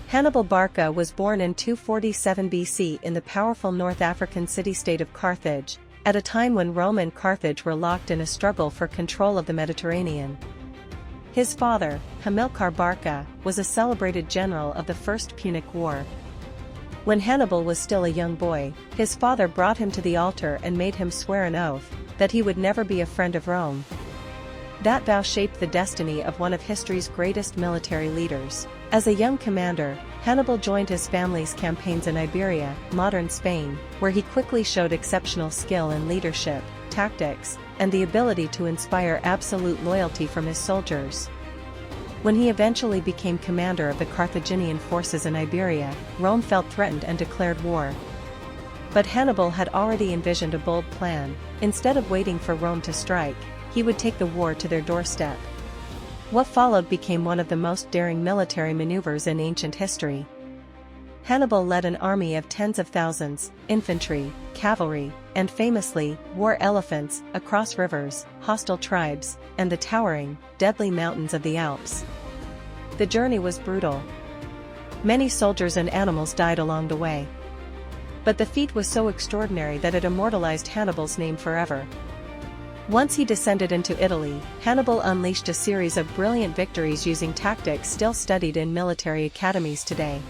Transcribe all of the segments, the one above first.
Hannibal Barca was born in 247 BC in the powerful North African city-state of Carthage, at a time when Rome and Carthage were locked in a struggle for control of the Mediterranean. His father, Hamilcar Barca, was a celebrated general of the First Punic War. When Hannibal was still a young boy, his father brought him to the altar and made him swear an oath that he would never be a friend of Rome. That vow shaped the destiny of one of history's greatest military leaders. As a young commander, Hannibal joined his family's campaigns in Iberia, modern Spain, where he quickly showed exceptional skill in leadership, tactics, and the ability to inspire absolute loyalty from his soldiers. When he eventually became commander of the Carthaginian forces in Iberia, Rome felt threatened and declared war. But Hannibal had already envisioned a bold plan. Instead of waiting for Rome to strike, he would take the war to their doorstep. What followed became one of the most daring military maneuvers in ancient history. Hannibal led an army of tens of thousands, infantry, cavalry, and famously, war elephants, across rivers, hostile tribes, and the towering, deadly mountains of the Alps. The journey was brutal. Many soldiers and animals died along the way. But the feat was so extraordinary that it immortalized Hannibal's name forever. Once he descended into Italy, Hannibal unleashed a series of brilliant victories using tactics still studied in military academies today.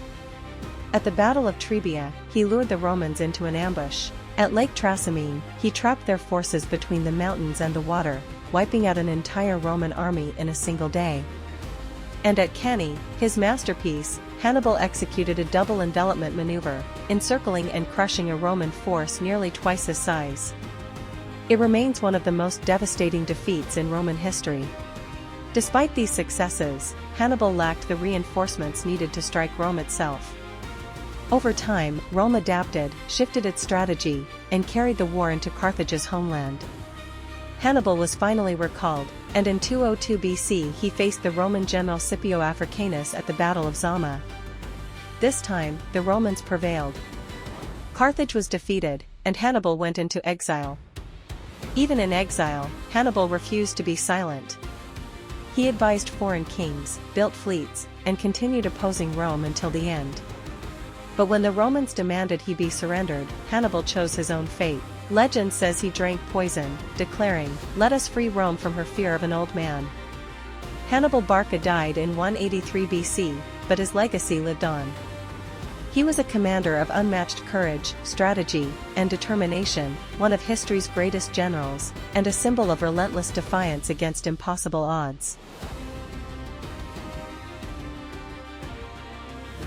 At the Battle of Trebia, he lured the Romans into an ambush. At Lake Trasimene, he trapped their forces between the mountains and the water, wiping out an entire Roman army in a single day. And at Cannae, his masterpiece, Hannibal executed a double envelopment maneuver, encircling and crushing a Roman force nearly twice his size. It remains one of the most devastating defeats in Roman history. Despite these successes, Hannibal lacked the reinforcements needed to strike Rome itself. Over time, Rome adapted, shifted its strategy, and carried the war into Carthage's homeland. Hannibal was finally recalled, and in 202 BC he faced the Roman general Scipio Africanus at the Battle of Zama. This time, the Romans prevailed. Carthage was defeated, and Hannibal went into exile. Even in exile, Hannibal refused to be silent. He advised foreign kings, built fleets, and continued opposing Rome until the end. But when the Romans demanded he be surrendered, Hannibal chose his own fate. Legend says he drank poison, declaring, "Let us free Rome from her fear of an old man." Hannibal Barca died in 183 BC, but his legacy lived on. He was a commander of unmatched courage, strategy, and determination, one of history's greatest generals, and a symbol of relentless defiance against impossible odds.